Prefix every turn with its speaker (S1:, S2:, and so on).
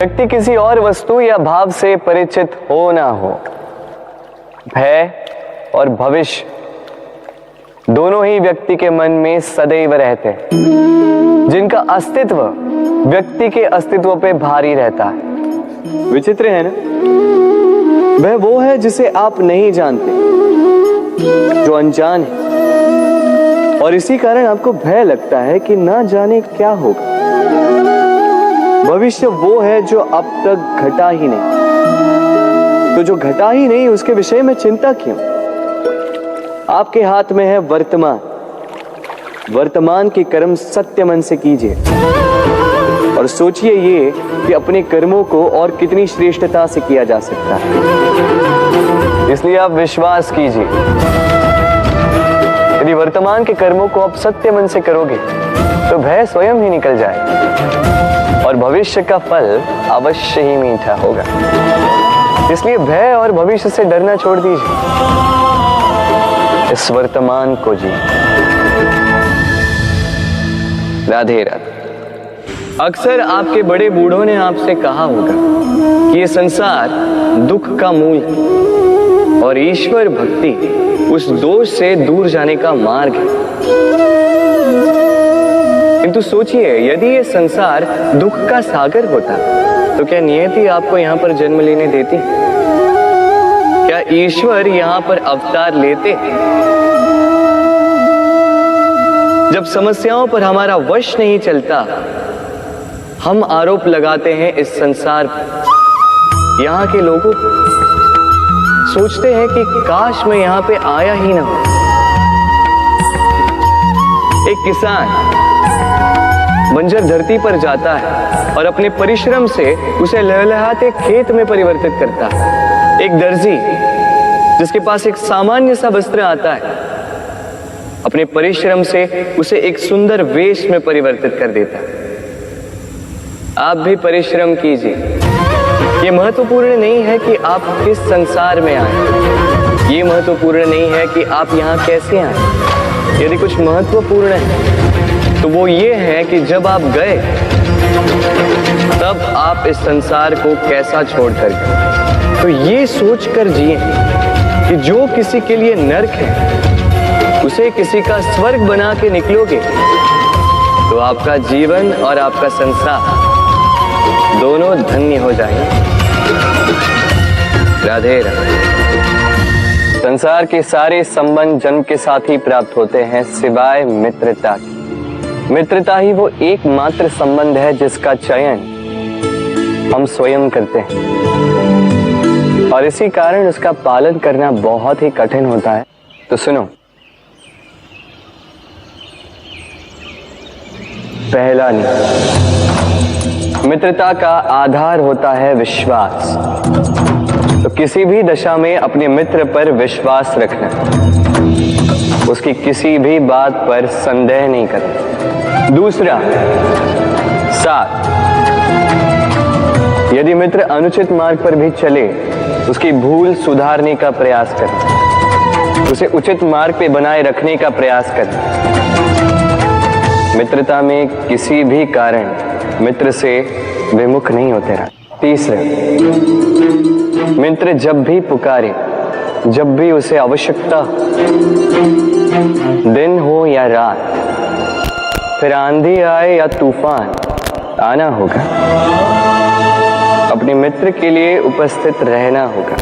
S1: व्यक्ति किसी और वस्तु या भाव से परिचित हो ना हो, भय और भविष्य दोनों ही व्यक्ति के मन में सदैव रहते हैं, जिनका अस्तित्व व्यक्ति के अस्तित्व पे भारी रहता है। विचित्र है ना? वह वो है जिसे आप नहीं जानते, जो अनजान है, और इसी कारण आपको भय लगता है कि ना जाने क्या होगा। भविष्य वो है जो अब तक घटा ही नहीं, तो जो घटा ही नहीं उसके विषय में चिंता क्यों? आपके हाथ में है वर्तमान। वर्तमान के कर्म सत्य मन से कीजिए और सोचिए ये कि अपने कर्मों को और कितनी श्रेष्ठता से किया जा सकता है। इसलिए आप विश्वास कीजिए, यदि वर्तमान के कर्मों को आप सत्य मन से करोगे तो भय स्वयं ही निकल जाए और भविष्य का फल अवश्य ही मीठा होगा। इसलिए भय और भविष्य से डरना छोड़ दीजिए, इस वर्तमान को जी। राधे राधे। अक्सर आपके बड़े बूढ़ों ने आपसे कहा होगा कि ये संसार दुख का मूल है और ईश्वर भक्ति उस दोष से दूर जाने का मार्ग है। किंतु सोचिए, यदि ये संसार दुख का सागर होता तो क्या नियति आपको यहाँ पर जन्म लेने देती? क्या ईश्वर यहाँ पर अवतार लेते? जब समस्याओं पर हमारा वश नहीं चलता, हम आरोप लगाते हैं इस संसार पर। यहाँ के लोगों सोचते हैं कि काश मैं यहाँ पे आया ही ना हो। एक किसान बंजर धरती पर जाता है और अपने परिश्रम से उसे लहलहाते खेत में परिवर्तित करता है। एक दर्जी जिसके पास एक सामान्य सा वस्त्र आता है, अपने परिश्रम से उसे एक सुंदर वेश में परिवर्तित कर देता है। आप भी परिश्रम कीजिए। ये महत्वपूर्ण नहीं है कि आप किस संसार में आए, ये महत्वपूर्ण नहीं है कि आप यहाँ कैसे आए। यदि कुछ महत्वपूर्ण है तो वो ये है कि जब आप गए तब आप इस संसार को कैसा छोड़कर गए। तो ये सोचकर जिए कि जो किसी के लिए नर्क है उसे किसी का स्वर्ग बना के निकलोगे तो आपका जीवन और आपका संसार दोनों धन्य हो जाएंगे। राधे राधे। संसार के सारे संबंध जन्म के साथ ही प्राप्त होते हैं सिवाय मित्रता की। मित्रता ही वो एकमात्र संबंध है जिसका चयन हम स्वयं करते हैं और इसी कारण उसका पालन करना बहुत ही कठिन होता है। तो सुनो, पहला नियम, मित्रता का आधार होता है विश्वास। तो किसी भी दशा में अपने मित्र पर विश्वास रखना, उसकी किसी भी बात पर संदेह नहीं करना। दूसरा, साथ। यदि मित्र अनुचित मार्ग पर भी चले, उसकी भूल सुधारने का प्रयास करना, उसे उचित मार्ग पे बनाए रखने का प्रयास करना। मित्रता में किसी भी कारण मित्र से विमुख नहीं होते रहना। तीसरा, मित्र जब भी पुकारे, जब भी उसे आवश्यकता, दिन हो या रात, फिर आंधी आए या तूफान, आना होगा। अपने मित्र के लिए उपस्थित रहना होगा।